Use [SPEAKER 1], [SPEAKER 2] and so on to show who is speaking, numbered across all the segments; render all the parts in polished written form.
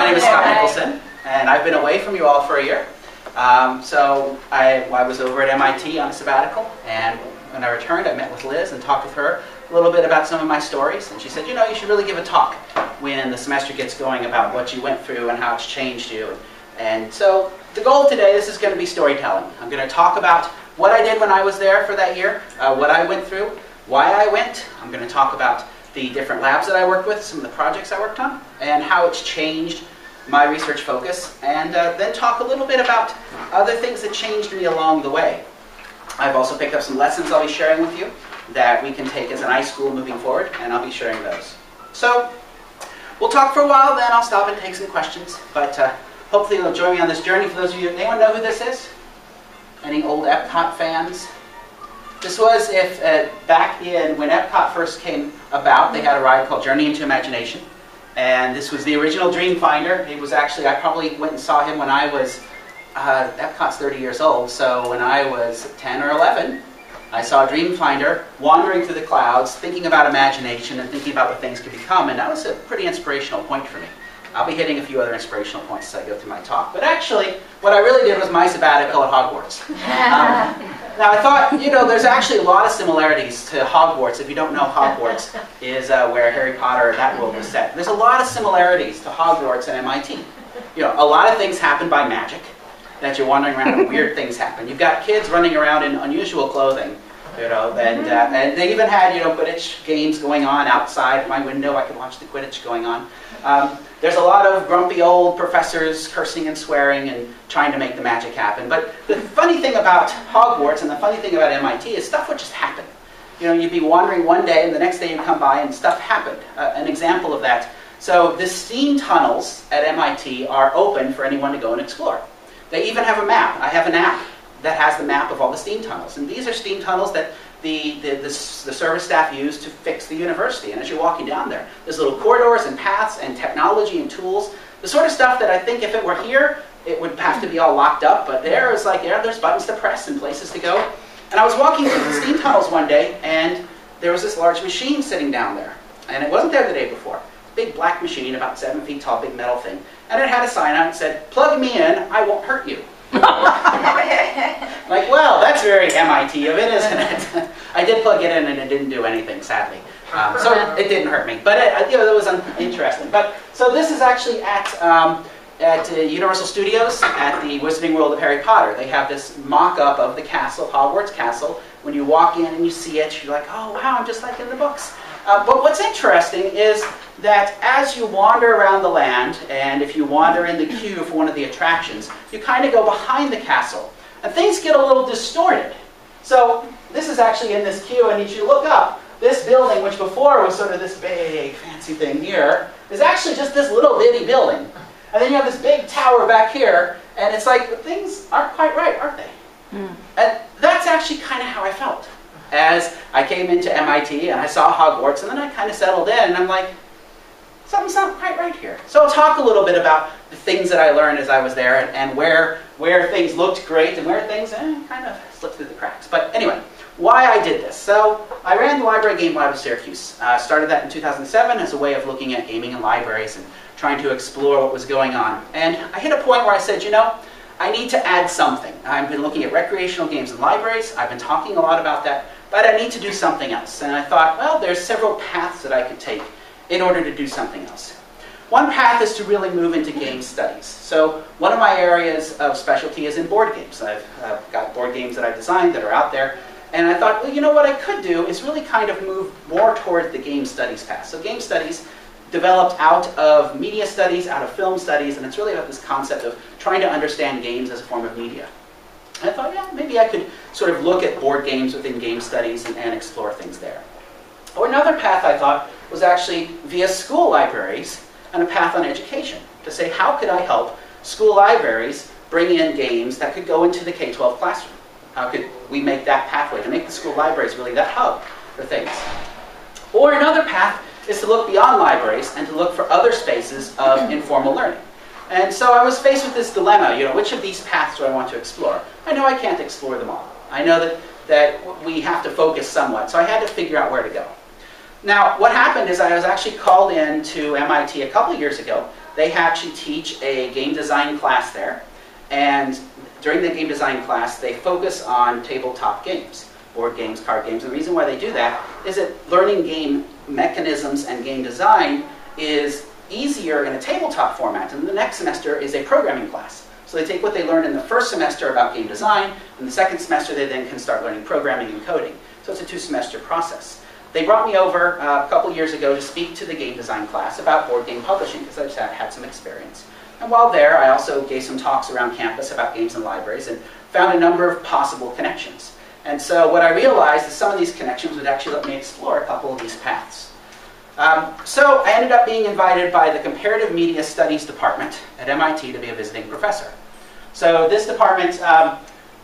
[SPEAKER 1] name is Scott Nicholson, and I've been away from you all for a year. So I was over at MIT on a sabbatical, and when I returned, I met with Liz and talked with her a little bit about some of my stories. And she said, you know, you should really give a talk when the semester gets going about what you went through and how it's changed you. And so the goal today, this is going to be storytelling. I'm going to talk about what I did when I was there for that year, what I went through, why I went. I'm going to talk about the different labs that I worked with, some of the projects I worked on, and how it's changed my research focus, and then talk a little bit about other things that changed me along the way. I've also picked up some lessons I'll be sharing with you that we can take as an iSchool moving forward, and I'll be sharing those. So we'll talk for a while, then I'll stop and take some questions, but hopefully you'll join me on this journey. For those of you, anyone know who this is? Any old Epcot fans? This was back when Epcot first came about, they had a ride called Journey into Imagination. And this was the original Dreamfinder. It was actually, I probably went and saw him when I was, Epcot's 30 years old, so when I was 10 or 11, I saw Dreamfinder wandering through the clouds, thinking about imagination and thinking about what things could become, and that was a pretty inspirational point for me. I'll be hitting a few other inspirational points as I go through my talk. But actually, what I really did was my sabbatical at Hogwarts. Now I thought, you know, there's actually a lot of similarities to Hogwarts. If you don't know, Hogwarts is where Harry Potter, that world was set. There's a lot of similarities to Hogwarts and MIT. You know, a lot of things happen by magic, that you're wandering around and weird things happen. You've got kids running around in unusual clothing, you know, and they even had, you know, Quidditch games going on outside my window. I could watch the Quidditch going on. There's a lot of grumpy old professors cursing and swearing and trying to make the magic happen. But the funny thing about Hogwarts and the funny thing about MIT is stuff would just happen. You know, you'd be wandering one day and the next day you'd come by and stuff happened. An example of that. So the steam tunnels at MIT are open for anyone to go and explore. They even have a map. I have an app that has the map of all the steam tunnels. And these are steam tunnels that the service staff use to fix the university. And as you're walking down there, there's little corridors and paths and technology and tools. The sort of stuff that I think if it were here, it would have to be all locked up. But there is like, yeah, there's buttons to press and places to go. And I was walking through the steam tunnels one day, and there was this large machine sitting down there. And it wasn't there the day before. Big black machine, about 7 feet tall, big metal thing. And it had a sign on it that said, "Plug me in, I won't hurt you." Like, well, that's very MIT of it, isn't it? I did plug it in and it didn't do anything, sadly. So it didn't hurt me, but it, you know, it was interesting. But so this is actually at Universal Studios at the Wizarding World of Harry Potter. They have this mock-up of the castle, Hogwarts Castle. When you walk in and you see it, you're like, oh wow, I'm just like in the books. But what's interesting is that as you wander around the land, and if you wander in the queue for one of the attractions, you kind of go behind the castle, and things get a little distorted. So this is actually in this queue, and as you look up, this building, which before was sort of this big fancy thing here, is actually just this little bitty building. And then you have this big tower back here, and it's like, things aren't quite right, aren't they? Mm. And that's actually kind of how I felt as I came into MIT and I saw Hogwarts, and then I kind of settled in, and I'm like, something's not quite right here. So I'll talk a little bit about the things that I learned as I was there, and where things looked great and where things kind of slipped through the cracks. But anyway, why I did this. So I ran the Library Game Lab of Syracuse. Started that in 2007 as a way of looking at gaming in libraries and trying to explore what was going on. And I hit a point where I said, you know, I need to add something. I've been looking at recreational games in libraries. I've been talking a lot about that, but I need to do something else. And I thought, well, there's several paths that I could take in order to do something else. One path is to really move into game studies. So one of my areas of specialty is in board games. I've got board games that I've designed that are out there. And I thought, well, you know what I could do is really kind of move more toward the game studies path. So game studies developed out of media studies, out of film studies, and it's really about this concept of trying to understand games as a form of media. And I thought, yeah, maybe I could sort of look at board games within game studies and explore things there. Or another path I thought was actually via school libraries and a path on education, to say how could I help school libraries bring in games that could go into the K-12 classroom? How could we make that pathway to make the school libraries really that hub for things? Or another path is to look beyond libraries and to look for other spaces of informal learning. And so I was faced with this dilemma, you know, which of these paths do I want to explore? I know I can't explore them all. I know that we have to focus somewhat, so I had to figure out where to go. Now, what happened is I was actually called in to MIT a couple of years ago. They actually teach a game design class there. And during the game design class, they focus on tabletop games, board games, card games. And the reason why they do that is that learning game mechanisms and game design is easier in a tabletop format. And the next semester is a programming class. So they take what they learned in the first semester about game design, and the second semester they then can start learning programming and coding. So it's a 2-semester process. They brought me over a couple years ago to speak to the game design class about board game publishing, because I just had some experience. And while there, I also gave some talks around campus about games and libraries and found a number of possible connections. And so what I realized is some of these connections would actually let me explore a couple of these paths. So I ended up being invited by the Comparative Media Studies Department at MIT to be a visiting professor. So this department,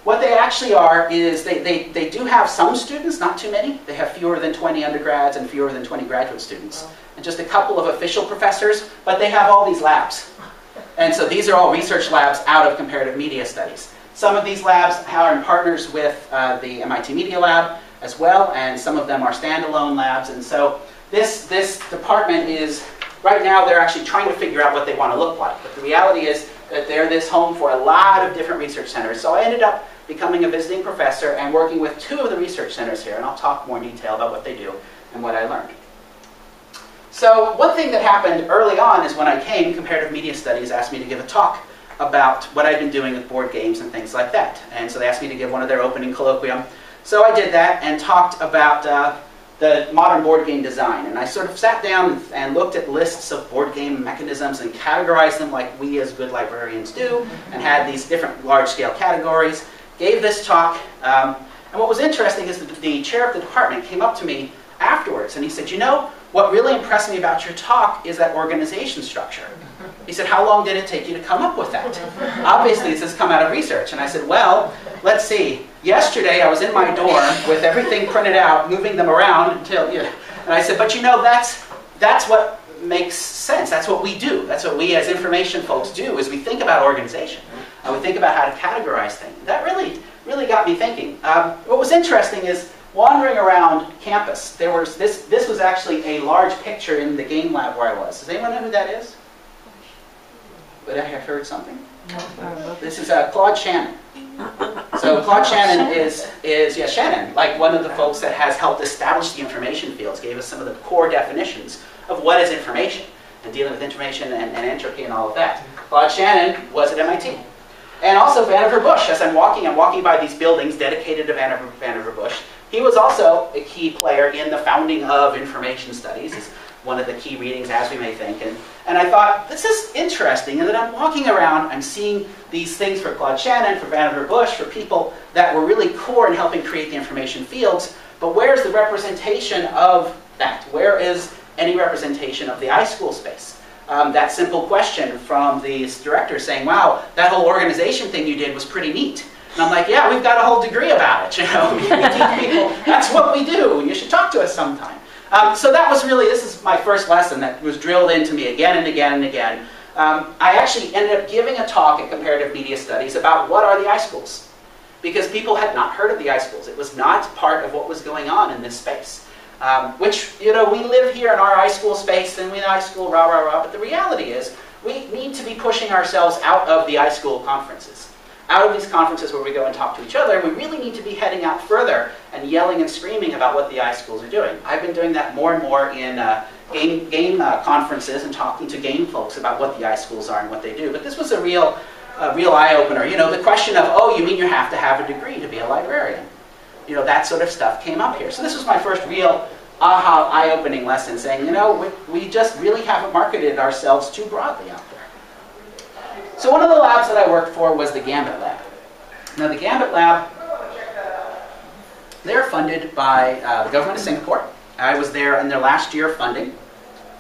[SPEAKER 1] what they actually are is they do have some students, not too many. They have fewer than 20 undergrads and fewer than 20 graduate students. And just a couple of official professors, but they have all these labs. And so these are all research labs out of comparative media studies. Some of these labs are in partners with the MIT Media Lab as well, and some of them are standalone labs. And so this department is, right now they're actually trying to figure out what they want to look like. But the reality is that they're this home for a lot of different research centers. So I ended up becoming a visiting professor and working with 2 of the research centers here. And I'll talk more in detail about what they do and what I learned. So one thing that happened early on is when I came, Comparative Media Studies asked me to give a talk about what I'd been doing with board games and things like that. And so they asked me to give one of their opening colloquium. So I did that and talked about the modern board game design. And I sort of sat down and looked at lists of board game mechanisms and categorized them like we as good librarians do, and had these different large-scale categories. Gave this talk, and what was interesting is that the chair of the department came up to me afterwards and he said, you know, what really impressed me about your talk is that organization structure. He said, how long did it take you to come up with that? Obviously, this has come out of research. And I said, well, let's see. Yesterday, I was in my dorm with everything printed out, moving them around until, and I said, but you know, that's what makes sense. That's what we do. That's what we as information folks do, is we think about organization. We think about how to categorize things. That really got me thinking. What was interesting is, wandering around campus, there was this was actually a large picture in the game lab where I was. Does anyone know who that is? Would I have heard something? This is Claude Shannon. So Claude Shannon is Shannon, like one of the folks that has helped establish the information fields, gave us some of the core definitions of what is information, and dealing with information and entropy and all of that. Claude Shannon was at MIT. And also Vannevar Bush. As I'm walking by these buildings dedicated to Vannevar Bush. He was also a key player in the founding of information studies. It's one of the key readings, as we may think. And I thought, this is interesting, and that I'm walking around, I'm seeing these things for Claude Shannon, for Vannevar Bush, for people that were really core in helping create the information fields, but where's the representation of that? Where is any representation of the iSchool space? That simple question from the director saying, wow, that whole organization thing you did was pretty neat. And I'm like, yeah, we've got a whole degree about it. We teach people, that's what we do. You should talk to us sometime. So that was really, this is my first lesson that was drilled into me again and again and again. I actually ended up giving a talk at Comparative Media Studies about what are the iSchools. Because people had not heard of the iSchools. It was not part of what was going on in this space. Which, we live here in our iSchool space, and we iSchool, rah, rah, rah. But the reality is, we need to be pushing ourselves out of the iSchool conferences. Out of these conferences where we go and talk to each other, we really need to be heading out further and yelling and screaming about what the iSchools are doing. I've been doing that more and more in game conferences and talking to game folks about what the iSchools are and what they do. But this was a real eye-opener. The question of, oh, you mean you have to have a degree to be a librarian? That sort of stuff came up here. So this was my first real aha, eye-opening lesson, saying, we just really haven't marketed ourselves too broadly out there. So one of the labs that I worked for was the Gambit Lab. Now the Gambit Lab, they're funded by the government of Singapore. I was there in their last year of funding.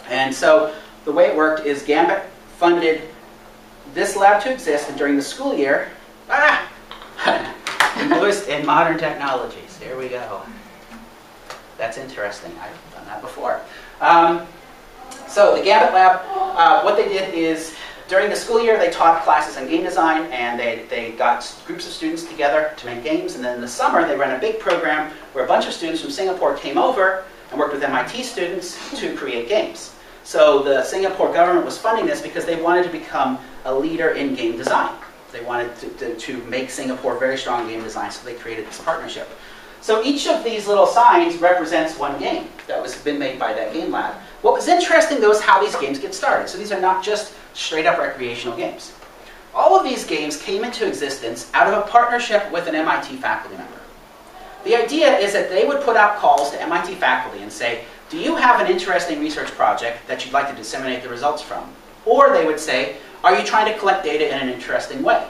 [SPEAKER 1] And so the way it worked is Gambit funded this lab to exist, and during the school year, newest in modern technologies. Here we go. That's interesting. I've done that before. So the Gambit Lab, what they did is, during the school year, they taught classes on game design, and they got groups of students together to make games. And then in the summer, they ran a big program where a bunch of students from Singapore came over, and worked with MIT students to create games. So the Singapore government was funding this because they wanted to become a leader in game design. They wanted to make Singapore very strong in game design, so they created this partnership. So each of these little signs represents one game that was been made by that game lab. What was interesting, though, is how these games get started. So these are not just straight-up recreational games. All of these games came into existence out of a partnership with an MIT faculty member. The idea is that they would put out calls to MIT faculty and say, do you have an interesting research project that you'd like to disseminate the results from? Or they would say, are you trying to collect data in an interesting way?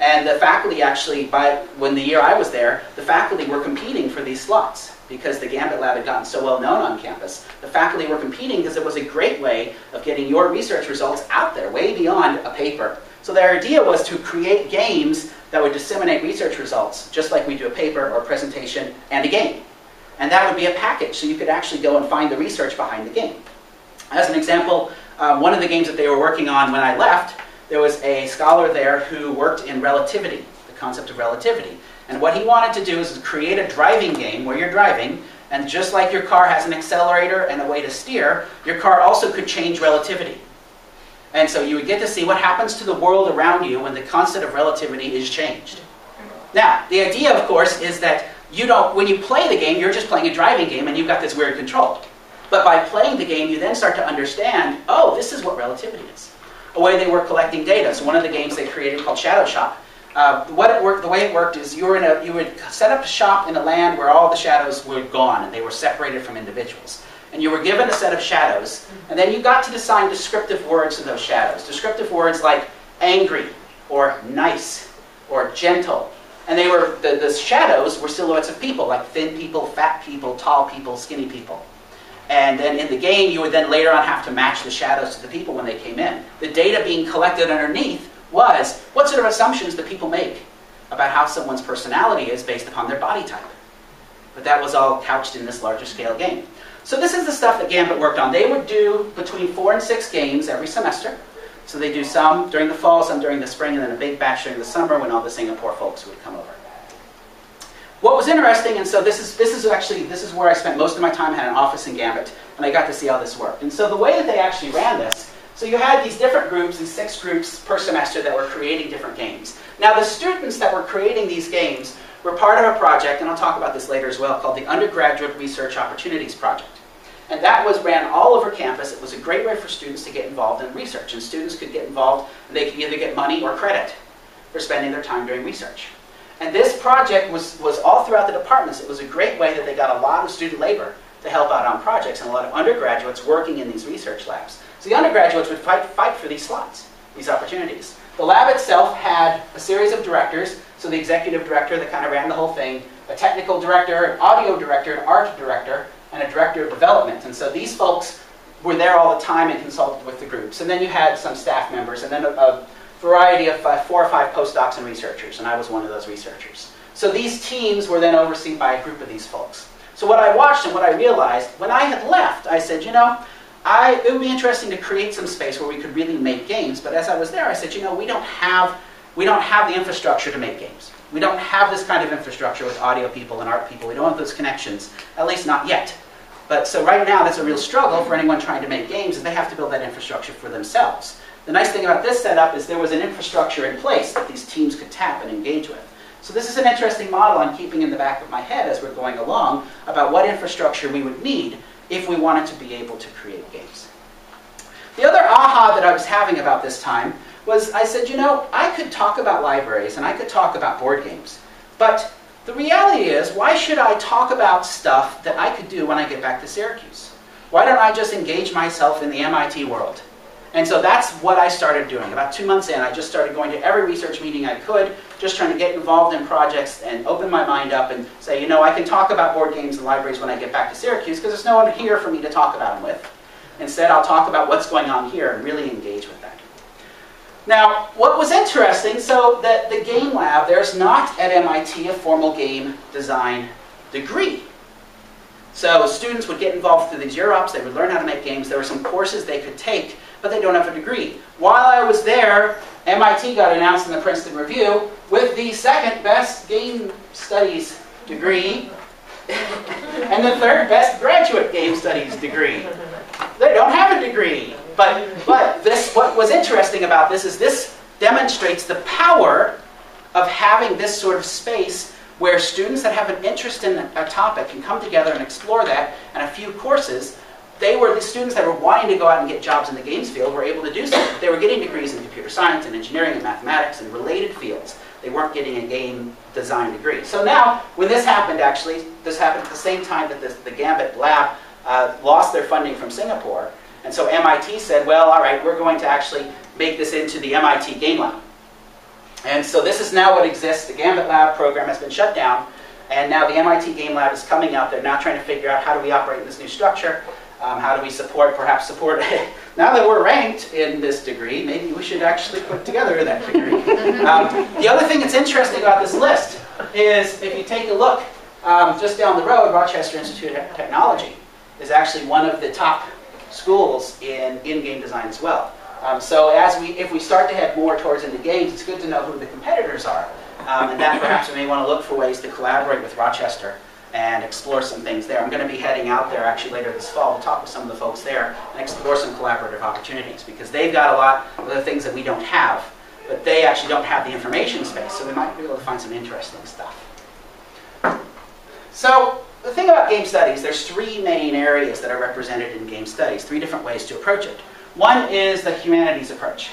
[SPEAKER 1] And the faculty actually, when the year I was there, the faculty were competing for these slots because the Gambit Lab had gotten so well known on campus. The faculty were competing because it was a great way of getting your research results out there, way beyond a paper. So their idea was to create games that would disseminate research results, just like we do a paper or a presentation and a game. And that would be a package, so you could actually go and find the research behind the game. As an example, one of the games that they were working on when I left, there was a scholar there who worked in relativity, the concept of relativity. And what he wanted to do is create a driving game where you're driving, and just like your car has an accelerator and a way to steer, your car also could change relativity. And so you would get to see what happens to the world around you when the constant of relativity is changed. Now, the idea, of course, is that when you play the game, you're just playing a driving game and you've got this weird control. But by playing the game, you then start to understand, oh, this is what relativity is. A way they were collecting data. So one of the games they created called Shadow Shop. The way it worked is you would set up a shop in a land where all the shadows were gone and they were separated from individuals. And you were given a set of shadows, and then you got to assign descriptive words to those shadows. Descriptive words like angry, or nice, or gentle. And the shadows were silhouettes of people, like thin people, fat people, tall people, skinny people. And then in the game, you would then later on have to match the shadows to the people when they came in. The data being collected underneath was, what sort of assumptions do people make about how someone's personality is based upon their body type? But that was all couched in this larger scale game. So this is the stuff that Gambit worked on. They would do between 4 and 6 games every semester. So they do some during the fall, some during the spring, and then a big batch during the summer when all the Singapore folks would come over. What was interesting, and so this is where I spent most of my time. I had an office in Gambit, and I got to see how this worked. And so the way that they actually ran this, so you had these different groups, these 6 groups per semester that were creating different games. Now the students that were creating these games were part of a project, and I'll talk about this later as well, called the Undergraduate Research Opportunities Project. And that was ran all over campus. It was a great way for students to get involved in research. And students could get involved, and they could either get money or credit for spending their time doing research. And this project was all throughout the departments. It was a great way that they got a lot of student labor to help out on projects, and a lot of undergraduates working in these research labs. So the undergraduates would fight for these slots, these opportunities. The lab itself had a series of directors, so the executive director that kind of ran the whole thing, a technical director, an audio director, an art director, and a director of development. And so these folks were there all the time and consulted with the groups. And then you had some staff members, and then a variety of 4 or 5 postdocs and researchers, and I was one of those researchers. So these teams were then overseen by a group of these folks. So what I watched and what I realized, when I had left, I said, you know, it would be interesting to create some space where we could really make games. But as I was there, I said, you know, we don't have the infrastructure to make games. We don't have this kind of infrastructure with audio people and art people. We don't have those connections, at least not yet. But so right now, that's a real struggle for anyone trying to make games, is they have to build that infrastructure for themselves. The nice thing about this setup is there was an infrastructure in place that these teams could tap and engage with. So this is an interesting model I'm keeping in the back of my head as we're going along about what infrastructure we would need if we wanted to be able to create games. The other aha that I was having about this time was I said, you know, I could talk about libraries and I could talk about board games, but the reality is, why should I talk about stuff that I could do when I get back to Syracuse? Why don't I just engage myself in the MIT world? And so that's what I started doing. About 2 months in, I just started going to every research meeting I could, just trying to get involved in projects and open my mind up and say, you know, I can talk about board games and libraries when I get back to Syracuse because there's no one here for me to talk about them with. Instead, I'll talk about what's going on here and really engage with that. Now, what was interesting, so that the Game Lab, there's not at MIT a formal game design degree. So students would get involved through these Europs, they would learn how to make games, there were some courses they could take, but they don't have a degree. While I was there, MIT got announced in the Princeton Review with the second best game studies degree And the third best graduate game studies degree. They don't have a degree. But this, what was interesting about this is this demonstrates the power of having this sort of space where students that have an interest in a topic can come together and explore that, and a few courses, the students that were wanting to go out and get jobs in the games field were able to do so. They were getting degrees in computer science and engineering and mathematics and related fields. They weren't getting a game design degree. So now, when this happened actually, this happened at the same time that the Gambit Lab lost their funding from Singapore. And so MIT said, well, all right, we're going to actually make this into the MIT Game Lab. And so this is now what exists. The Gambit Lab program has been shut down, and now the MIT Game Lab is coming out. They're now trying to figure out how do we operate in this new structure. How do we perhaps support, now that we're ranked in this degree, maybe we should actually put together that degree. The other thing that's interesting about this list is if you take a look just down the road, Rochester Institute of Technology is actually one of the top schools in game design as well. So if we start to head more towards into games, it's good to know who the competitors are. And that perhaps we may want to look for ways to collaborate with Rochester and explore some things there. I'm going to be heading out there actually later this fall to talk with some of the folks there and explore some collaborative opportunities, because they've got a lot of the things that we don't have, but they actually don't have the information space, so we might be able to find some interesting stuff. So the thing about game studies, there's three main areas that are represented in game studies, three different ways to approach it. One is the humanities approach.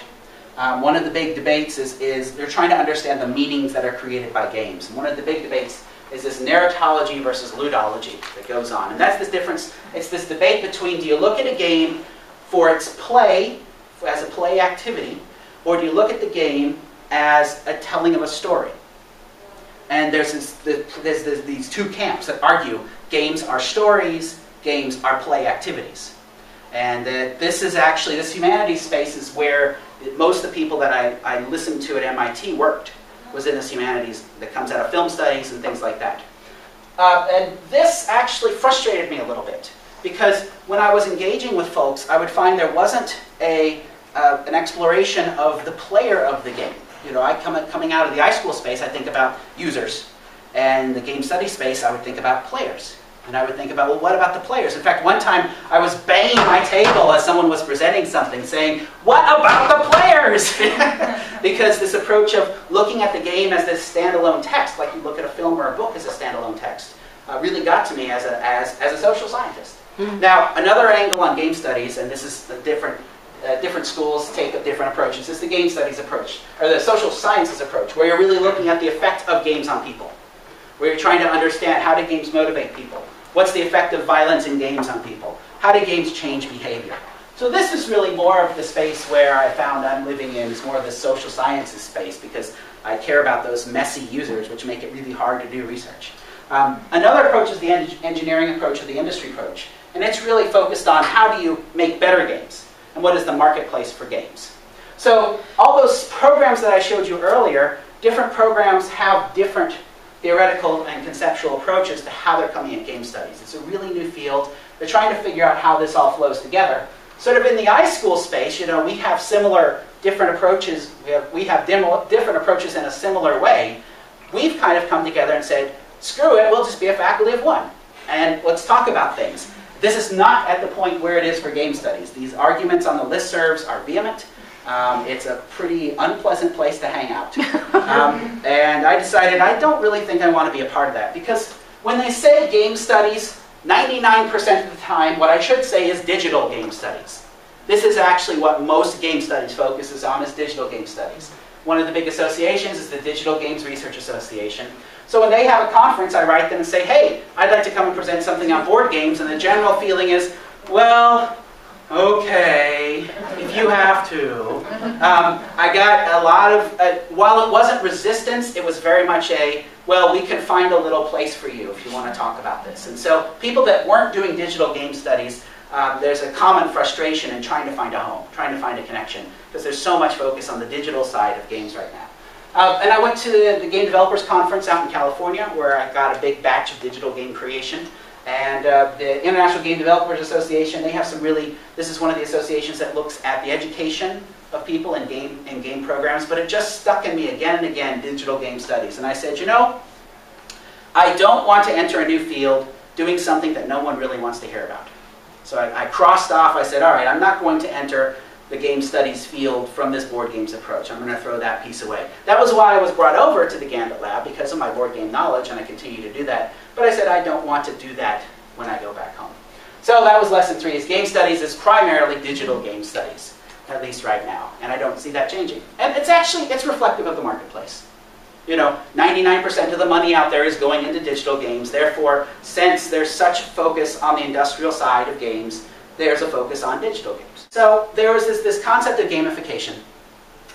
[SPEAKER 1] One of the big debates is they're trying to understand the meanings that are created by games. And one of the big debates is this narratology versus ludology that goes on. And that's this difference. It's this debate between, do you look at a game for its play, as a play activity, or do you look at the game as a telling of a story? And there's these two camps that argue games are stories, games are play activities. And this humanities space is where most of the people that I listened to at MIT worked, was in this humanities that comes out of film studies and things like that. And this actually frustrated me a little bit, because when I was engaging with folks, I would find there wasn't an exploration of the player of the game. You know, coming out of the iSchool space, I think about users. And the game study space, I would think about players. And I would think about, well, what about the players? In fact, one time I was banging my table as someone was presenting something, saying, what about the players? Because this approach of looking at the game as this standalone text, like you look at a film or a book as a standalone text, really got to me as a social scientist. Now, another angle on game studies, and this is a different schools take different approaches, is the game studies approach, or the social sciences approach, where you're really looking at the effect of games on people, where you're trying to understand how do games motivate people. What's the effect of violence in games on people? How do games change behavior? So this is really more of the space where I found I'm living in, is more of the social sciences space, because I care about those messy users, which make it really hard to do research. Another approach is the engineering approach, or the industry approach. And it's really focused on how do you make better games, and what is the marketplace for games. So all those programs that I showed you earlier, different programs have different theoretical and conceptual approaches to how they're coming at game studies. It's a really new field. They're trying to figure out how this all flows together. Sort of in the iSchool space, you know, we have similar, different approaches. We have different approaches in a similar way. We've kind of come together and said, screw it, we'll just be a faculty of one, and let's talk about things. This is not at the point where it is for game studies. These arguments on the listservs are vehement. It's a pretty unpleasant place to hang out. And I decided I don't really think I want to be a part of that, because when they say game studies, 99% of the time what I should say is digital game studies. This is actually what most game studies focuses on, is digital game studies. One of the big associations is the Digital Games Research Association. So when they have a conference, I write them and say, hey, I'd like to come and present something on board games, and the general feeling is, well, okay, if you have to. I got a lot of, while it wasn't resistance, it was very much a, well, we can find a little place for you if you want to talk about this. And so people that weren't doing digital game studies, there's a common frustration in trying to find a home, trying to find a connection, because there's so much focus on the digital side of games right now. And I went to the Game Developers Conference out in California, where I got a big batch of digital game creation. And the International Game Developers Association, they have some really, this is one of the associations that looks at the education of people in game programs, but it just stuck in me again and again, digital game studies. And I said, you know, I don't want to enter a new field doing something that no one really wants to hear about. So I crossed off, I said, all right, I'm not going to enter the game studies field from this board games approach. I'm going to throw that piece away. That was why I was brought over to the Gambit Lab, because of my board game knowledge, and I continue to do that. But I said I don't want to do that when I go back home. So that was lesson 3, is game studies is primarily digital game studies, at least right now. And I don't see that changing. And it's reflective of the marketplace. You know, 99% of the money out there is going into digital games. Therefore, since there's such focus on the industrial side of games, there's a focus on digital games. So there was this concept of gamification.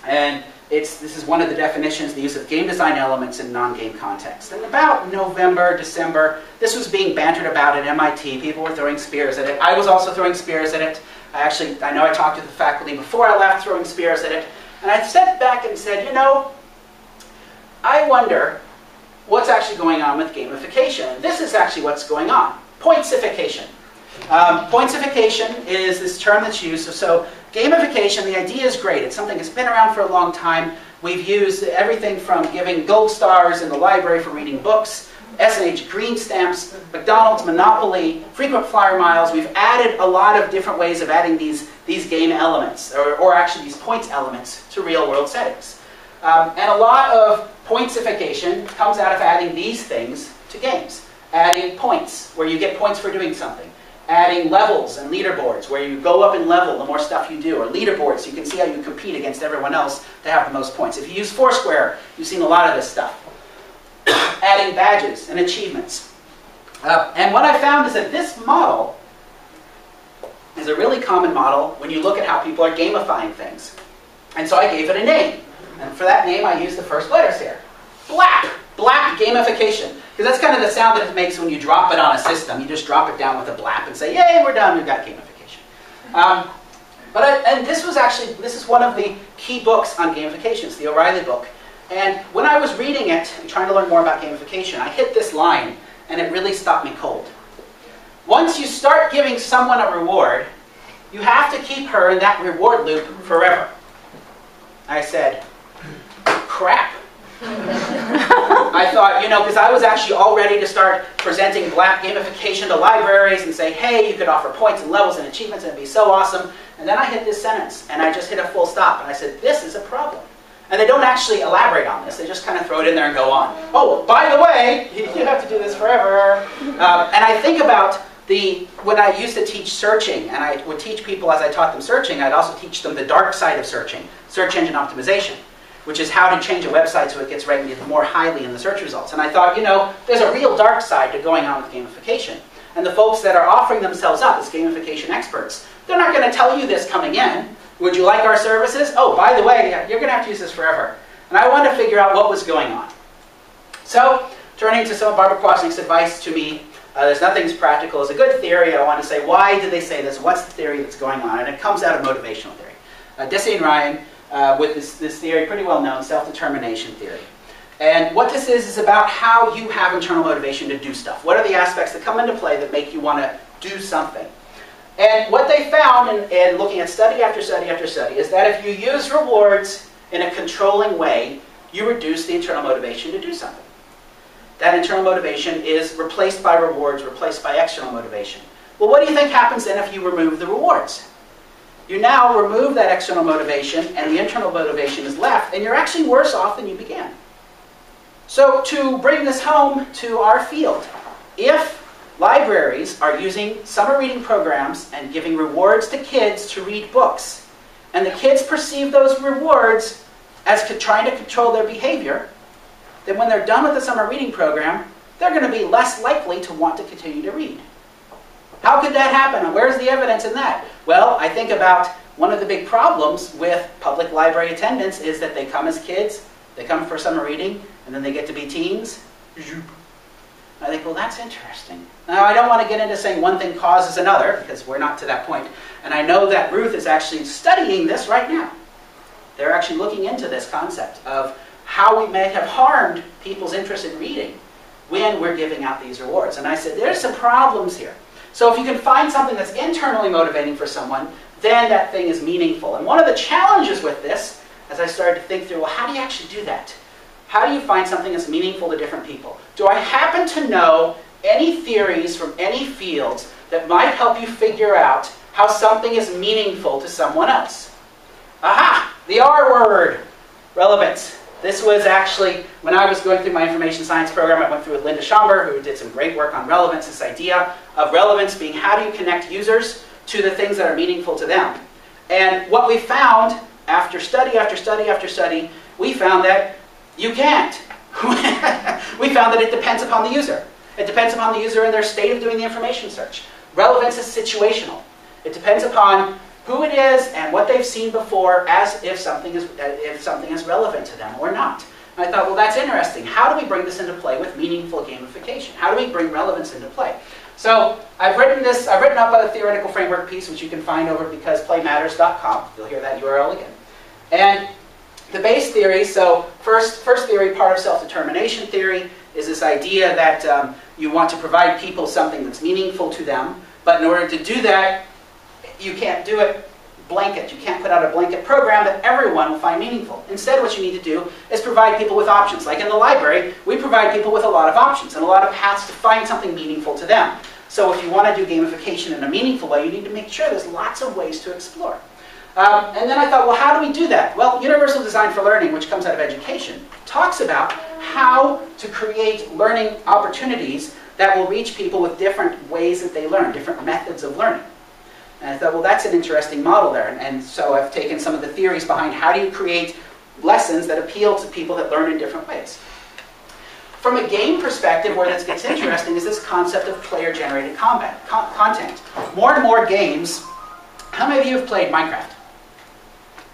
[SPEAKER 1] And this is one of the definitions, the use of game design elements in non-game context. And about November, December, this was being bantered about at MIT. People were throwing spears at it. I was also throwing spears at it. I know I talked to the faculty before I left throwing spears at it. And I stepped back and said, you know, I wonder what's actually going on with gamification. This is actually what's going on. Pointsification. Pointsification is this term that's used. So gamification, the idea is great. It's something that's been around for a long time. We've used everything from giving gold stars in the library for reading books, S&H green stamps, McDonald's, Monopoly, frequent flyer miles. We've added a lot of different ways of adding these game elements, or actually these points elements, to real-world settings. And a lot of pointsification comes out of adding these things to games. Adding points, where you get points for doing something. Adding levels and leaderboards, where you go up in level the more stuff you do. Or leaderboards, so you can see how you compete against everyone else to have the most points. If you use Foursquare, you've seen a lot of this stuff. Adding badges and achievements. And what I found is that this model is a really common model when you look at how people are gamifying things. And so I gave it a name. And for that name, I used the first letters here. BLAP. BLAP gamification. Because that's kind of the sound that it makes when you drop it on a system. You just drop it down with a blap and say, yay, we're done, we've got gamification. And this is one of the key books on gamification. It's the O'Reilly book. And when I was reading it and trying to learn more about gamification, I hit this line, and it really stopped me cold. Once you start giving someone a reward, you have to keep her in that reward loop forever. I said, crap. I thought, you know, because I was actually all ready to start presenting BLAP gamification to libraries and say, hey, you could offer points and levels and achievements and it'd be so awesome. And then I hit this sentence, and I just hit a full stop, and I said, this is a problem. And they don't actually elaborate on this. They just kind of throw it in there and go on. Oh, by the way, you have to do this forever. And I think about when I used to teach searching, and I would teach people as I taught them searching, I'd also teach them the dark side of searching, search engine optimization, which is how to change a website so it gets ranked more highly in the search results. And I thought, you know, there's a real dark side to going on with gamification. And the folks that are offering themselves up as gamification experts, they're not going to tell you this coming in. Would you like our services? Oh, by the way, you're going to have to use this forever. And I wanted to figure out what was going on. So, turning to some of Barbara Kwasnick's advice to me, there's nothing as practical as a good theory. I want to say, why did they say this? What's the theory that's going on? And it comes out of motivational theory. Deci and Ryan, with this theory, pretty well known, Self-Determination Theory. And what this is about how you have internal motivation to do stuff. What are the aspects that come into play that make you want to do something? And what they found in looking at study after study after study is that if you use rewards in a controlling way, you reduce the internal motivation to do something. That internal motivation is replaced by rewards, replaced by external motivation. Well, what do you think happens then if you remove the rewards? You now remove that external motivation, and the internal motivation is left, and you're actually worse off than you began. So to bring this home to our field, if libraries are using summer reading programs and giving rewards to kids to read books, and the kids perceive those rewards as trying to control their behavior, then when they're done with the summer reading program, they're going to be less likely to want to continue to read. How could that happen? And where's the evidence in that? Well, I think about one of the big problems with public library attendance is that they come as kids, they come for summer reading, and then they get to be teens. I think, well, that's interesting. Now, I don't want to get into saying one thing causes another, because we're not to that point. And I know that Ruth is actually studying this right now. They're actually looking into this concept of how we may have harmed people's interest in reading when we're giving out these rewards. And I said, there's some problems here. So if you can find something that's internally motivating for someone, then that thing is meaningful. And one of the challenges with this, as I started to think through, well, how do you actually do that? how do you find something that's meaningful to different people? Do I happen to know any theories from any fields that might help you figure out how something is meaningful to someone else? Aha! The R word! Relevance. This was actually, when I was going through my information science program, I went through with Linda Schomburg, who did some great work on relevance, this idea of relevance being how do you connect users to the things that are meaningful to them. And what we found, after study after study after study, we found that you can't. We found that it depends upon the user. It depends upon the user and their state of doing the information search. Relevance is situational. It depends upon who it is and what they've seen before, as if something is relevant to them or not. And I thought, well, that's interesting. How do we bring this into play with meaningful gamification? How do we bring relevance into play? So I've written up a theoretical framework piece, which you can find over at becauseplaymatters.com. You'll hear that URL again. And the base theory, so first theory, part of self-determination theory, is this idea that you want to provide people something that's meaningful to them, but in order to do that, you can't do it blanket. You can't put out a blanket program that everyone will find meaningful. Instead, what you need to do is provide people with options. Like in the library, we provide people with a lot of options and a lot of paths to find something meaningful to them. So if you want to do gamification in a meaningful way, you need to make sure there's lots of ways to explore. And then I thought, well, how do we do that? Well, Universal Design for Learning, which comes out of education, talks about how to create learning opportunities that will reach people with different ways that they learn, different methods of learning. And I thought, well, that's an interesting model there. And so I've taken some of the theories behind how do you create lessons that appeal to people that learn in different ways. From a game perspective, where this gets interesting is this concept of player-generated content. More and more games. How many of you have played Minecraft?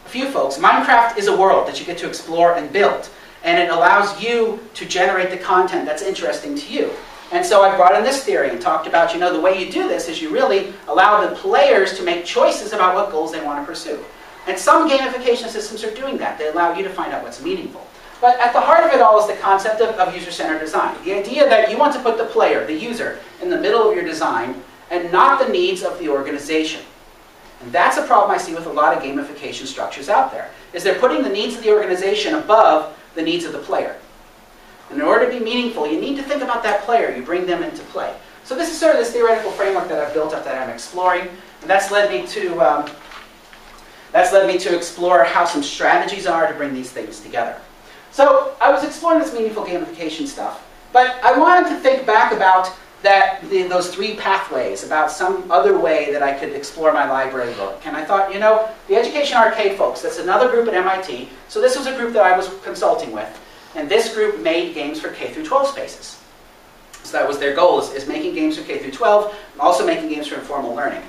[SPEAKER 1] A few folks. Minecraft is a world that you get to explore and build. And it allows you to generate the content that's interesting to you. And so I brought in this theory and talked about, the way you do this is you really allow the players to make choices about what goals they want to pursue. And some gamification systems are doing that. They allow you to find out what's meaningful. But at the heart of it all is the concept of user-centered design. The idea that you want to put the player, the user, in the middle of your design and not the needs of the organization. And that's a problem I see with a lot of gamification structures out there, is they're putting the needs of the organization above the needs of the player. And in order to be meaningful, you need to think about that player. You bring them into play. So this is sort of this theoretical framework that I've built up that I'm exploring. And that's led me to explore how some strategies are to bring these things together. So I was exploring this meaningful gamification stuff. But I wanted to think back about those three pathways, about some other way that I could explore my library book. And I thought, the Education Arcade folks, that's another group at MIT. So this was a group that I was consulting with. And this group made games for K through 12 spaces. So that was their goal, is making games for K through 12, and also making games for informal learning.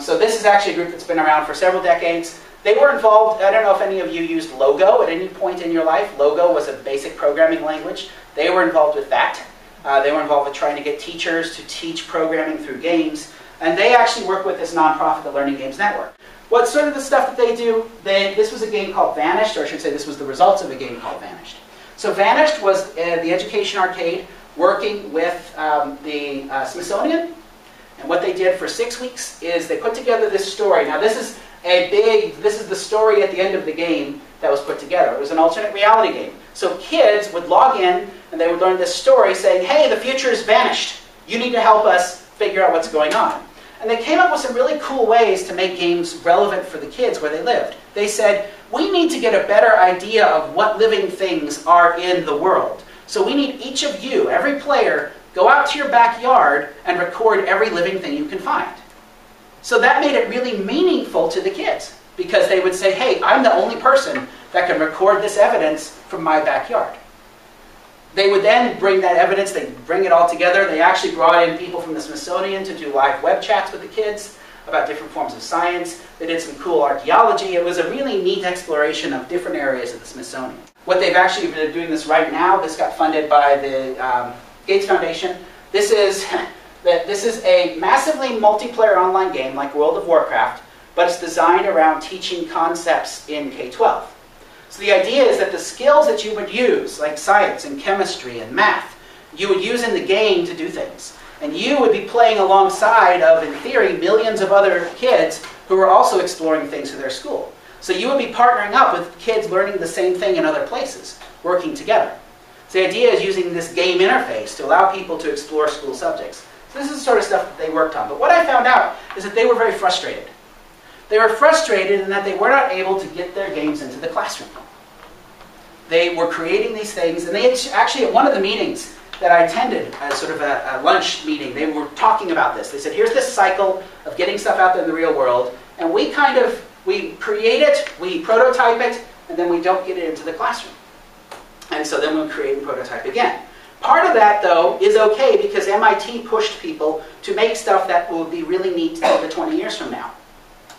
[SPEAKER 1] So this is actually a group that's been around for several decades. They were involved, I don't know if any of you used Logo at any point in your life. Logo was a basic programming language. They were involved with that. They were involved with trying to get teachers to teach programming through games. And they actually work with this nonprofit, the Learning Games Network. What's sort of the stuff that they do, this was a game called Vanished, or I should say this was the results of a game called Vanished. So Vanished was the Education Arcade working with the Smithsonian. And what they did for 6 weeks is they put together this story. Now this is the story at the end of the game that was put together. It was an alternate reality game. So kids would log in and they would learn this story saying, hey, the future is vanished. You need to help us figure out what's going on. And they came up with some really cool ways to make games relevant for the kids where they lived. They said, we need to get a better idea of what living things are in the world. So we need each of you, every player, go out to your backyard and record every living thing you can find. So that made it really meaningful to the kids, because they would say, hey, I'm the only person that can record this evidence from my backyard. They would then bring that evidence, they'd bring it all together. They actually brought in people from the Smithsonian to do live web chats with the kids about different forms of science. They did some cool archaeology. It was a really neat exploration of different areas of the Smithsonian. What they've actually been doing this right now, this got funded by the Gates Foundation. This is a massively multiplayer online game like World of Warcraft, but it's designed around teaching concepts in K-12. So the idea is that the skills that you would use, like science and chemistry and math, you would use in the game to do things. And you would be playing alongside of, in theory, millions of other kids who are also exploring things for their school. So you would be partnering up with kids learning the same thing in other places, working together. So the idea is using this game interface to allow people to explore school subjects. So this is the sort of stuff that they worked on. But what I found out is that they were very frustrated. They were frustrated in that they were not able to get their games into the classroom. They were creating these things, and they actually, at one of the meetings that I attended, as sort of a lunch meeting, they were talking about this. They said, here's this cycle of getting stuff out there in the real world, and we create it, we prototype it, and then we don't get it into the classroom. And so then we'll create and prototype again. Part of that, though, is okay because MIT pushed people to make stuff that will be really neat 10 to 20 years from now.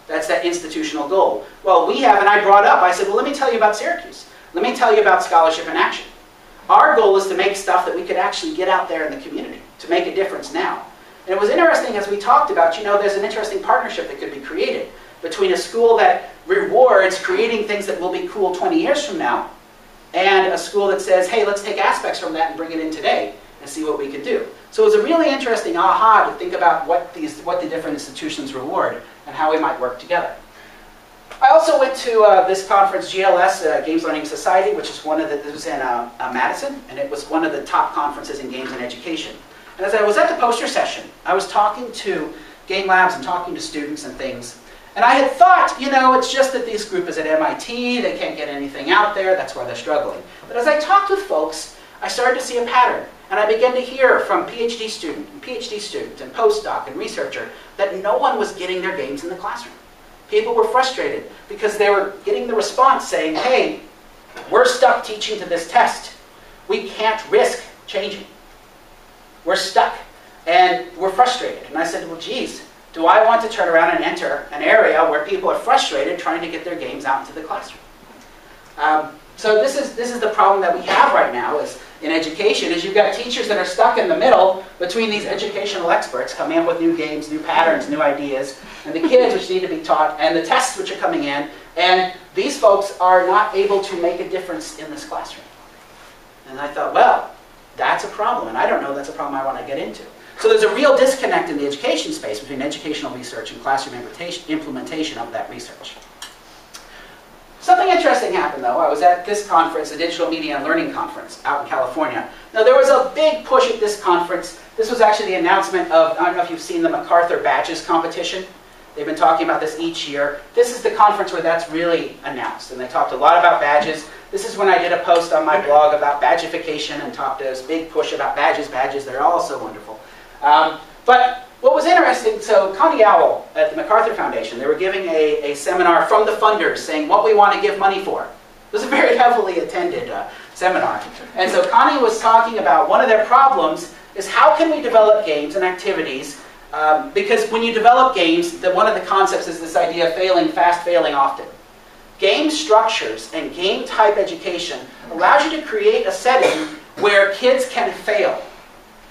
[SPEAKER 1] That's that institutional goal. Well, we have, and I brought up, I said, well, let me tell you about Syracuse. Let me tell you about Scholarship in Action. Our goal is to make stuff that we could actually get out there in the community, to make a difference now. And it was interesting as we talked about, there's an interesting partnership that could be created between a school that rewards creating things that will be cool 20 years from now, and a school that says, hey, let's take aspects from that and bring it in today and see what we can do. So it was a really interesting aha to think about what the different institutions reward and how we might work together. I also went to this conference, GLS, Games Learning Society, which is this was in Madison, and it was one of the top conferences in games and education. And as I was at the poster session, I was talking to game labs and talking to students and things. And I had thought, it's just that this group is at MIT, they can't get anything out there, that's why they're struggling. But as I talked with folks, I started to see a pattern. And I began to hear from PhD student and postdoc and researcher that no one was getting their games in the classroom. People were frustrated because they were getting the response saying, hey, we're stuck teaching to this test. We can't risk changing. We're stuck. And we're frustrated. And I said, well, geez, do I want to turn around and enter an area where people are frustrated trying to get their games out into the classroom? So this is the problem that we have right now is in education, is you've got teachers that are stuck in the middle between these educational experts coming up with new games, new patterns, new ideas, and the kids which need to be taught, and the tests which are coming in, and these folks are not able to make a difference in this classroom. And I thought, well, that's a problem, and I don't know that's a problem I want to get into. So there's a real disconnect in the education space between educational research and classroom implementation of that research. Something interesting happened, though. I was at this conference, a Digital Media and Learning Conference out in California. Now, there was a big push at this conference. This was actually the announcement of, I don't know if you've seen the MacArthur Badges competition. They've been talking about this each year. This is the conference where that's really announced, and they talked a lot about badges. This is when I did a post on my blog about badgification and talked to this big push about badges. They're all so wonderful. But what was interesting, so Connie Owl at the MacArthur Foundation, they were giving a seminar from the funders saying what we want to give money for. It was a very heavily attended seminar. And so Connie was talking about one of their problems is how can we develop games and activities, because when you develop games, one of the concepts is this idea of failing fast, failing often. Game structures and game type education allows you to create a setting where kids can fail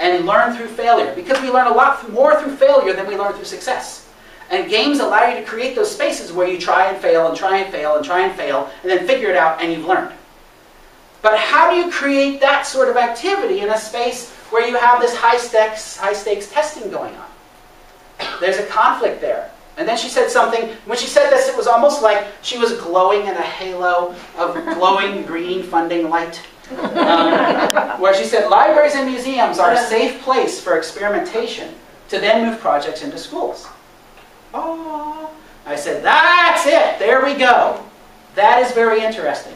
[SPEAKER 1] and learn through failure, because we learn a lot more through failure than we learn through success. And games allow you to create those spaces where you try and fail and try and fail and try and fail, and then figure it out and you've learned. But how do you create that sort of activity in a space where you have this high stakes testing going on? There's a conflict there. And then she said something, when she said this, it was almost like she was glowing in a halo of glowing green funding light. Where she said, libraries and museums are a safe place for experimentation to then move projects into schools. Oh, I said, that's it, there we go. That is very interesting.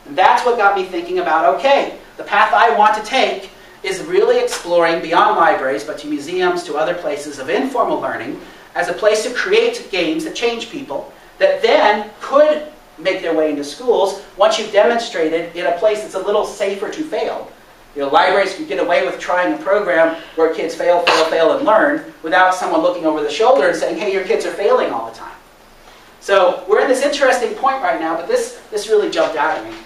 [SPEAKER 1] And that's what got me thinking about, okay, the path I want to take is really exploring beyond libraries, but to museums, to other places of informal learning, as a place to create games that change people, that then could make their way into schools once you've demonstrated in a place that's a little safer to fail. Libraries can get away with trying a program where kids fail, and learn without someone looking over the shoulder and saying, hey, your kids are failing all the time. So we're in this interesting point right now, but this really jumped out at me.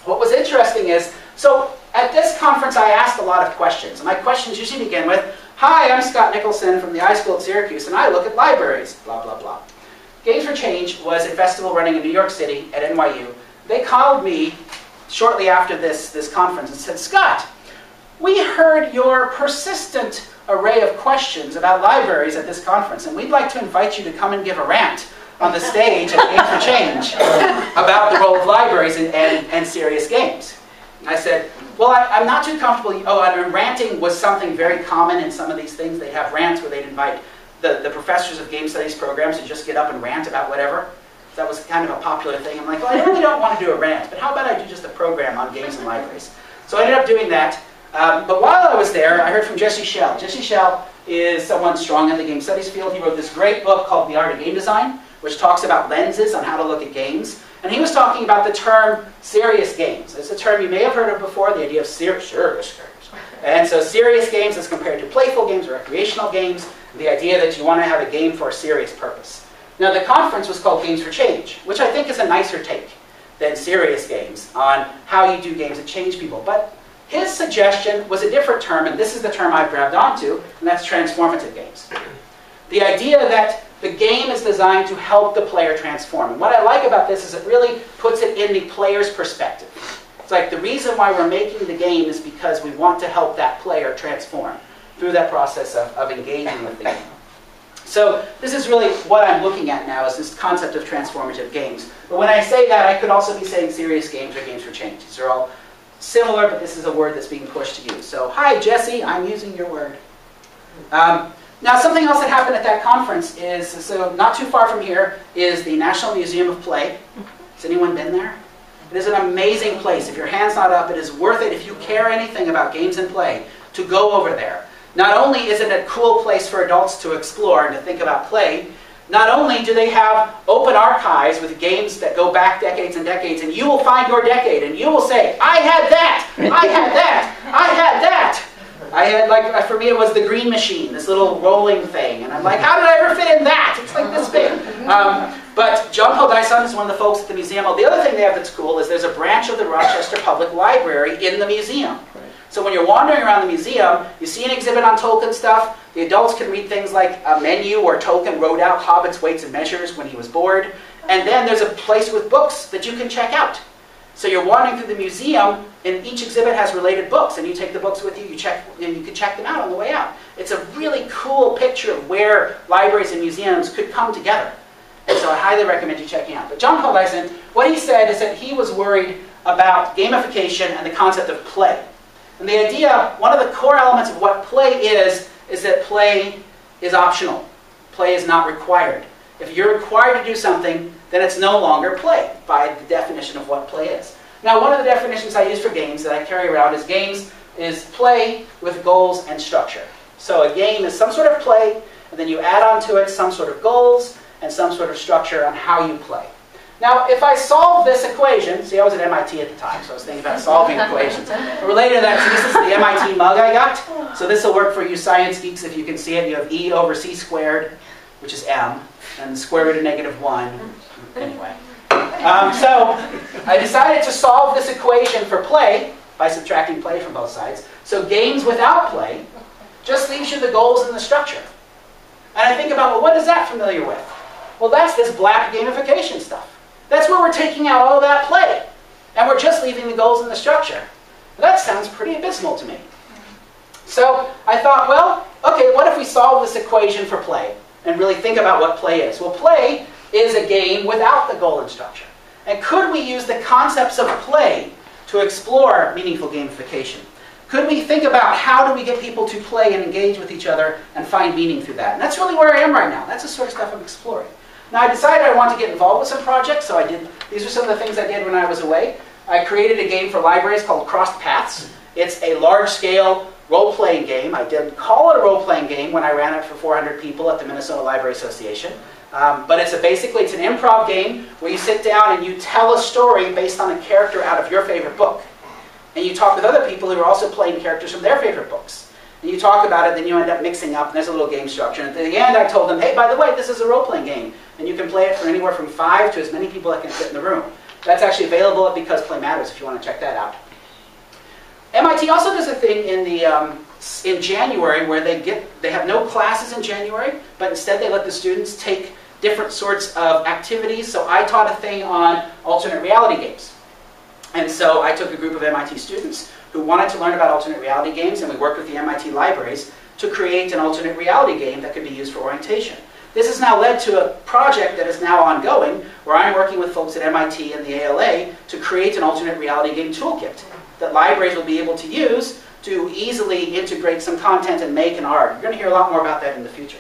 [SPEAKER 1] What was interesting is, so at this conference I asked a lot of questions. And my questions usually begin with, hi, I'm Scott Nicholson from the iSchool at Syracuse, and I look at libraries, blah, blah, blah. Games for Change was a festival running in New York City at NYU. They called me shortly after this conference and said, Scott, we heard your persistent array of questions about libraries at this conference, and we'd like to invite you to come and give a rant on the stage at Games for Change. libraries and serious games. And I said, well, I'm not too comfortable. Oh, and ranting was something very common in some of these things. They'd have rants where they'd invite the professors of game studies programs to just get up and rant about whatever. That was kind of a popular thing. I'm like, well, I really don't want to do a rant, but how about I do just a program on games and libraries? So I ended up doing that. But while I was there, I heard from Jesse Schell. Jesse Schell is someone strong in the game studies field. He wrote this great book called The Art of Game Design, which talks about lenses on how to look at games. And he was talking about the term serious games. It's a term you may have heard of before, the idea of serious games. And so serious games as compared to playful games or recreational games, the idea that you want to have a game for a serious purpose. Now the conference was called Games for Change, which I think is a nicer take than serious games on how you do games that change people. But his suggestion was a different term, and this is the term I've grabbed onto, and that's transformative games. The idea that the game is designed to help the player transform. And what I like about this is it really puts it in the player's perspective. It's like the reason why we're making the game is because we want to help that player transform through that process of engaging with the game. So this is really what I'm looking at now, is this concept of transformative games. But when I say that, I could also be saying serious games or games for change. These are all similar, but this is a word that's being pushed to use. So, hi, Jesse, I'm using your word. Now, something else that happened at that conference is, so not too far from here, is the National Museum of Play. Has anyone been there? It is an amazing place. If your hand's not up, it is worth it if you care anything about games and play to go over there. Not only is it a cool place for adults to explore and to think about play, not only do they have open archives with games that go back decades and decades, and you will find your decade, and you will say, I had that, I had that, I had that. I had, like, for me it was the Green Machine, this little rolling thing, and I'm like, how did I ever fit in that? It's like this big. But John Paul Dyson is one of the folks at the museum. Oh, the other thing they have that's cool is there's a branch of the Rochester Public Library in the museum. So when you're wandering around the museum, you see an exhibit on Tolkien stuff. The adults can read things like a menu where Tolkien wrote out Hobbit's weights and measures when he was bored. And then there's a place with books that you can check out. So you're wandering through the museum, and each exhibit has related books, and you take the books with you, and you can check them out on the way out. It's a really cool picture of where libraries and museums could come together. And so I highly recommend you checking out. But John Paul Dyson, what he said is that he was worried about gamification and the concept of play. And the idea, one of the core elements of what play is that play is optional. Play is not required. If you're required to do something, then it's no longer play by the definition of what play is. Now, one of the definitions I use for games that I carry around is games is play with goals and structure. So a game is some sort of play, and then you add onto it some sort of goals and some sort of structure on how you play. Now, if I solve this equation, see, I was at MIT at the time, so I was thinking about solving equations. But related to that, so this is the MIT mug I got. So this will work for you science geeks if you can see it. You have E over C squared, which is M, and the square root of -1. Anyway. So I decided to solve this equation for play by subtracting play from both sides. So games without play just leaves you the goals and the structure. And I think about, well, what is that familiar with? Well, that's this black gamification stuff. That's where we're taking out all that play, and we're just leaving the goals and the structure. That sounds pretty abysmal to me. So I thought, well, okay, what if we solve this equation for play and really think about what play is? Well, play is a game without the goal and structure. And could we use the concepts of play to explore meaningful gamification? Could we think about how do we get people to play and engage with each other and find meaning through that? And that's really where I am right now. That's the sort of stuff I'm exploring. Now, I decided I wanted to get involved with some projects, so I did. These are some of the things I did when I was away. I created a game for libraries called Crossed Paths. It's a large-scale role-playing game. I didn't call it a role-playing game when I ran it for 400 people at the Minnesota Library Association. But basically it's an improv game where you sit down and you tell a story based on a character out of your favorite book. And you talk with other people who are also playing characters from their favorite books. And you talk about it, then you end up mixing up, and there's a little game structure. And at the end, I told them, hey, by the way, this is a role-playing game. And you can play it for anywhere from 5 to as many people that can fit in the room. That's actually available at Because Play Matters if you want to check that out. MIT also does a thing in January where they have no classes in January, but instead they let the students take different sorts of activities. So I taught a thing on alternate reality games. And so I took a group of MIT students who wanted to learn about alternate reality games, and we worked with the MIT libraries to create an alternate reality game that could be used for orientation. This has now led to a project that is now ongoing, where I'm working with folks at MIT and the ALA to create an alternate reality game toolkit that libraries will be able to use to easily integrate some content and make an art. You're going to hear a lot more about that in the future.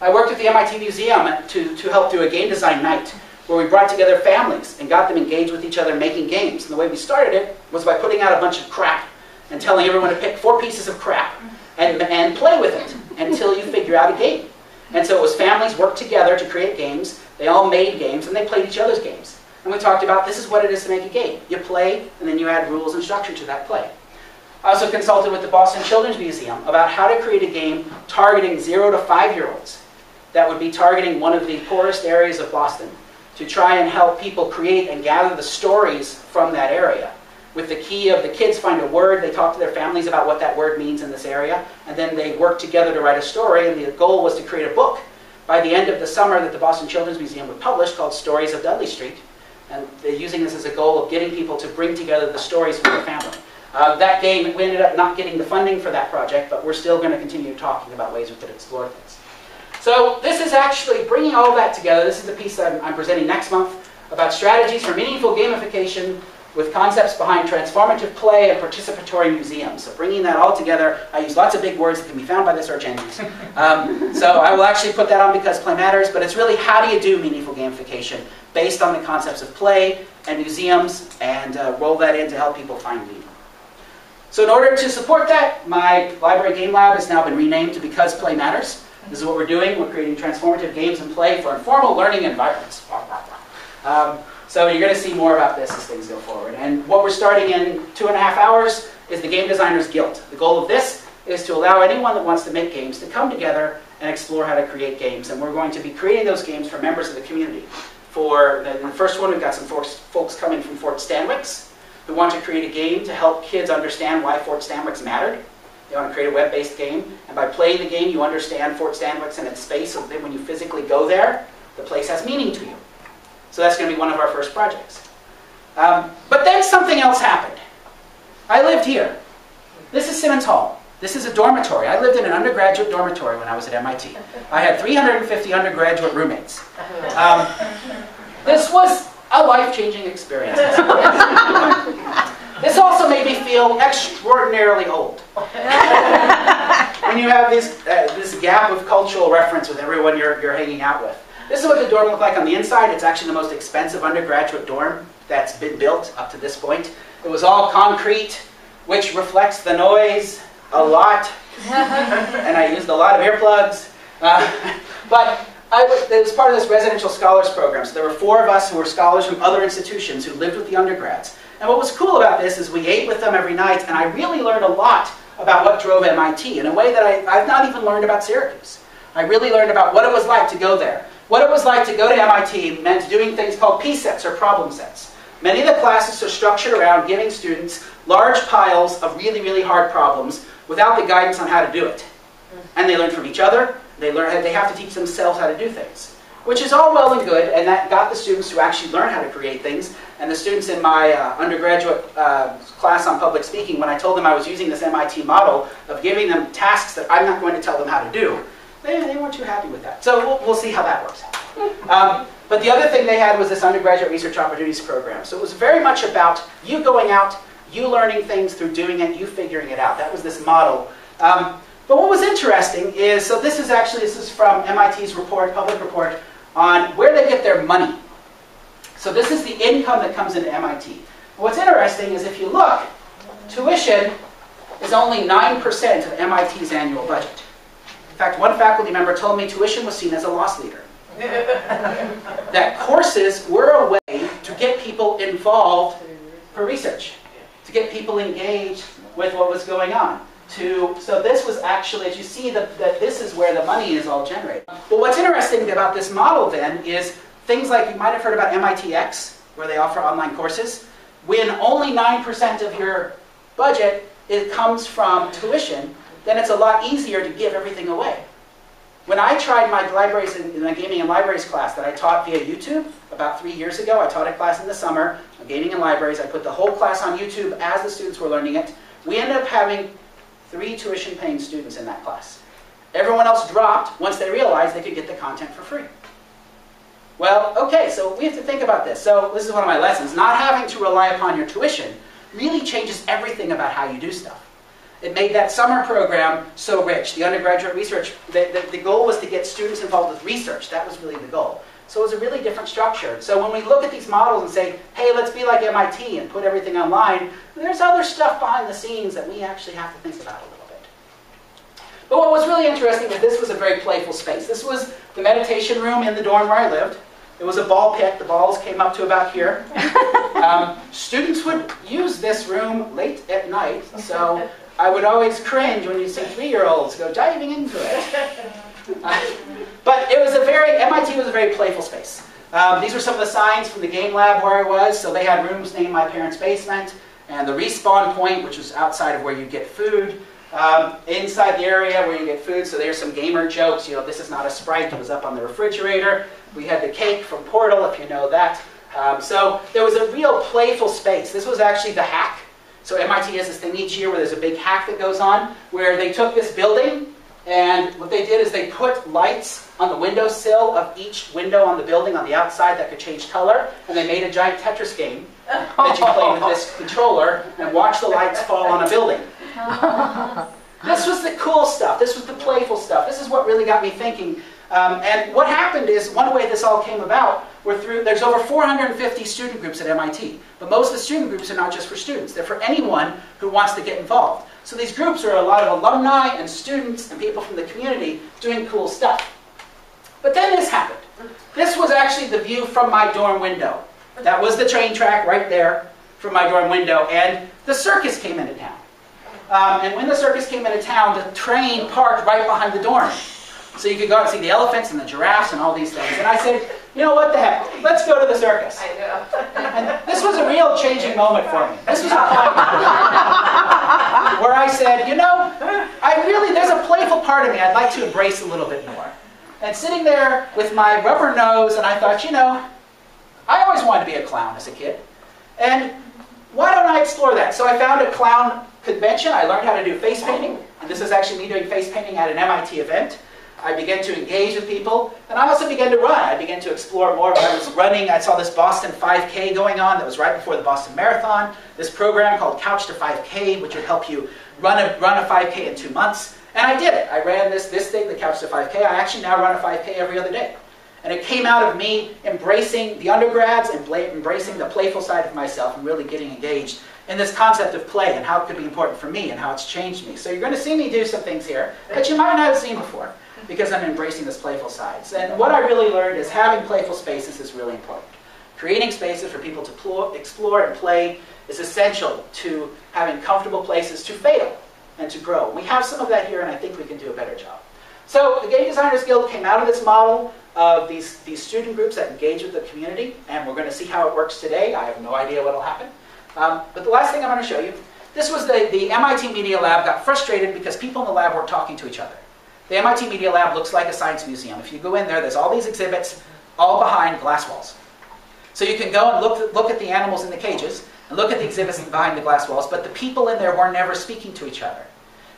[SPEAKER 1] I worked with the MIT Museum to help do a game design night, where we brought together families and got them engaged with each other making games. And the way we started it was by putting out a bunch of crap and telling everyone to pick 4 pieces of crap and play with it until you figure out a game. And so it was families worked together to create games. They all made games and they played each other's games. And we talked about this is what it is to make a game. You play and then you add rules and structure to that play. I also consulted with the Boston Children's Museum about how to create a game targeting 0 to 5-year-olds that would be targeting one of the poorest areas of Boston to try and help people create and gather the stories from that area. With the key of the kids find a word, they talk to their families about what that word means in this area, and then they work together to write a story, and the goal was to create a book by the end of the summer that the Boston Children's Museum would publish called Stories of Dudley Street. And they're using this as a goal of getting people to bring together the stories from their family. That game, we ended up not getting the funding for that project, but we're still going to continue talking about ways we could explore things. So this is actually bringing all that together. This is the piece that I'm presenting next month about strategies for meaningful gamification with concepts behind transformative play and participatory museums. So bringing that all together, I use lots of big words that can be found by the search engines. So I will actually put that on because play matters, but it's really how do you do meaningful gamification based on the concepts of play and museums, and roll that in to help people find meaning. So in order to support that, my library game lab has now been renamed to Because Play Matters. This is what we're doing. We're creating transformative games and play for informal learning environments. So you're going to see more about this as things go forward. And what we're starting in 2.5 hours is the Game Designers Guild. The goal of this is to allow anyone that wants to make games to come together and explore how to create games. And we're going to be creating those games for members of the community. For the first one, we've got some folks coming from Fort Stanwix who want to create a game to help kids understand why Fort Stanwix mattered. They want to create a web-based game, and by playing the game, you understand Fort Stanwix and its space, so that when you physically go there, the place has meaning to you. So that's going to be one of our first projects. But then something else happened. I lived here. This is Simmons Hall. This is a dormitory. I lived in an undergraduate dormitory when I was at MIT. I had 350 undergraduate roommates. This was a life-changing experience. This also made me feel extraordinarily old. When you have this gap of cultural reference with everyone you're hanging out with. This is what the dorm looked like on the inside. It's actually the most expensive undergraduate dorm that's been built up to this point. It was all concrete, which reflects the noise a lot. And I used a lot of earplugs. But it was part of this residential scholars program. So there were 4 of us who were scholars from other institutions who lived with the undergrads. And what was cool about this is we ate with them every night, and I really learned a lot about what drove MIT in a way that I've not even learned about Syracuse. I really learned about what it was like to go there. What it was like to go to MIT meant doing things called P-sets or problem sets. Many of the classes are structured around giving students large piles of really, really hard problems without the guidance on how to do it. And they learn from each other. They have to teach themselves how to do things, which is all well and good, and that got the students to actually learn how to create things. And the students in my undergraduate class on public speaking, when I told them I was using this MIT model of giving them tasks that I'm not going to tell them how to do, they weren't too happy with that. So we'll see how that works out. But the other thing they had was this undergraduate research opportunities program. So it was very much about you going out, you learning things through doing it, you figuring it out. That was this model. But what was interesting is, so this is from MIT's report, public report, on where they get their money. So this is the income that comes into MIT. What's interesting is if you look, tuition is only 9% of MIT's annual budget. In fact, one faculty member told me tuition was seen as a loss leader. That courses were a way to get people involved for research, to get people engaged with what was going on. So this was actually, as you see, that this is where the money is all generated. But what's interesting about this model then is things like, you might have heard about MITx, where they offer online courses. When only 9% of your budget comes from tuition, then it's a lot easier to give everything away. When I tried my libraries in the gaming and libraries class that I taught via YouTube about 3 years ago, I taught a class in the summer on gaming and libraries. I put the whole class on YouTube as the students were learning it. We ended up having 3 tuition-paying students in that class. Everyone else dropped once they realized they could get the content for free. Well, okay, so we have to think about this. So this is one of my lessons. Not having to rely upon your tuition really changes everything about how you do stuff. It made that summer program so rich. The undergraduate research, the goal was to get students involved with research. That was really the goal. So it was a really different structure. So when we look at these models and say, hey, let's be like MIT and put everything online, there's other stuff behind the scenes that we actually have to think about a little bit. But what was really interesting is this was a very playful space. This was the meditation room in the dorm where I lived. It was a ball pit. The balls came up to about here. Students would use this room late at night, so I would always cringe when you see 3-year-olds go diving into it. But it was MIT was a very playful space. These were some of the signs from the game lab where I was. So they had rooms named My Parents' Basement, and the respawn point, which was outside of where you get food. Inside the area where you get food, so there's some gamer jokes. You know, this is not a Sprite, it was up on the refrigerator. We had the cake from Portal, if you know that. So there was a real playful space. This was actually the hack. So MIT has this thing each year where there's a big hack that goes on, where they took this building, and what they did is they put lights on the windowsill of each window on the building on the outside that could change color, and they made a giant Tetris game that you play with this controller and watch the lights fall on a building. This was the cool stuff. This was the playful stuff. This is what really got me thinking. And what happened is, one way this all came about, there's over 450 student groups at MIT. But most of the student groups are not just for students. They're for anyone who wants to get involved. So these groups are a lot of alumni and students and people from the community doing cool stuff. But then this happened. This was actually the view from my dorm window. That was the train track right there from my dorm window. And the circus came into town. And when the circus came into town, the train parked right behind the dorm. So you could go and see the elephants and the giraffes and all these things. And I said, you know what the heck, let's go to the circus.
[SPEAKER 2] I know.
[SPEAKER 1] And this was a real changing moment for me. This was a point where I said, you know, there's a playful part of me I'd like to embrace a little bit more. And sitting there with my rubber nose, and I thought, you know, I always wanted to be a clown as a kid. And why don't I explore that? So I found a clown convention. I learned how to do face painting. And this is actually me doing face painting at an MIT event. I began to engage with people, and I also began to run. I began to explore more. When I was running, I saw this Boston 5K going on that was right before the Boston Marathon. This program called Couch to 5K, which would help you run a 5K in 2 months. And I did it. I ran this thing, the Couch to 5K. I actually now run a 5K every other day. And it came out of me embracing the undergrads and embracing the playful side of myself and really getting engaged in this concept of play and how it could be important for me and how it's changed me. So you're going to see me do some things here that you might not have seen before, because I'm embracing this playful side. And what I really learned is having playful spaces is really important. Creating spaces for people to explore and play is essential to having comfortable places to fail and to grow. We have some of that here, and I think we can do a better job. So the Game Designers Guild came out of this model of these student groups that engage with the community, and we're going to see how it works today. I have no idea what will happen. But the last thing I'm going to show you, this was the MIT Media Lab got frustrated because people in the lab weren't talking to each other. The MIT Media Lab looks like a science museum. If you go in there, there's all these exhibits all behind glass walls. So you can go and look at the animals in the cages and look at the exhibits behind the glass walls, but the people in there were never speaking to each other.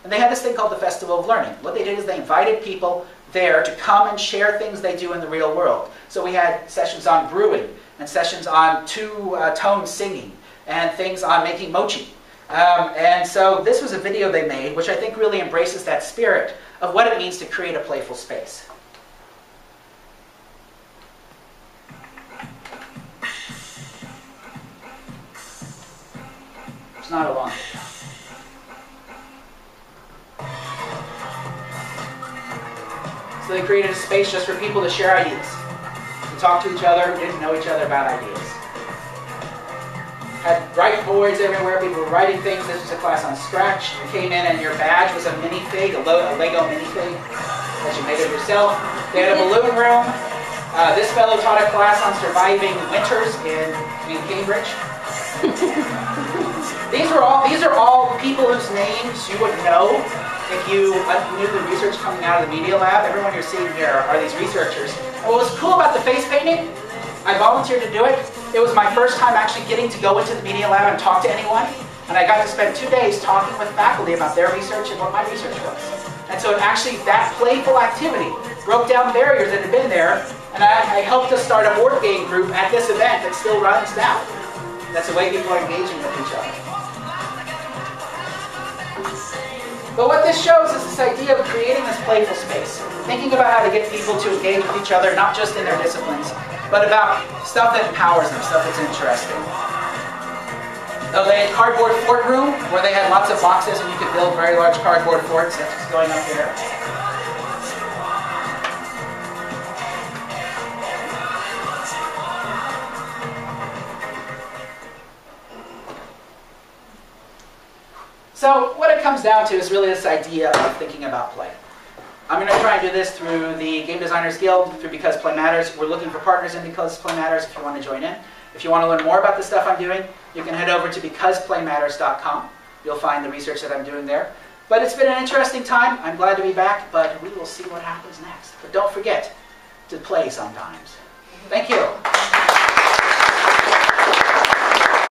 [SPEAKER 1] And they had this thing called the Festival of Learning. What they did is they invited people there to come and share things they do in the real world. So we had sessions on brewing, and sessions on two-tone singing, and things on making mochi. And so this was a video they made, which I think really embraces that spirit of what it means to create a playful space. It's not a long video. So they created a space just for people to share ideas, to talk to each other who didn't know each other about ideas. Had write boards everywhere, people were writing things. This was a class on Scratch. You came in and your badge was a minifig, a Lego minifig that you made of yourself. They had a balloon room. This fellow taught a class on surviving winters in Cambridge. These are all people whose names you would know if you knew the research coming out of the Media Lab. Everyone you're seeing here are these researchers. And what was cool about the face painting, I volunteered to do it. It was my first time actually getting to go into the Media Lab and talk to anyone. And I got to spend 2 days talking with faculty about their research and what my research was. And so actually that playful activity broke down barriers that had been there, and I helped us start a board game group at this event that still runs now. That's the way people are engaging with each other. But what this shows is this idea of creating this playful space, thinking about how to get people to engage with each other, not just in their disciplines, but about stuff that empowers them, stuff that's interesting. So they had cardboard fort room, where they had lots of boxes and you could build very large cardboard forts. That's what's going up here. So what it comes down to is really this idea of thinking about play. I'm going to try and do this through the Game Designers Guild, through Because Play Matters. We're looking for partners in Because Play Matters if you want to join in. If you want to learn more about the stuff I'm doing, you can head over to becauseplaymatters.com. You'll find the research that I'm doing there. But it's been an interesting time. I'm glad to be back, but we will see what happens next. But don't forget to play sometimes. Thank you.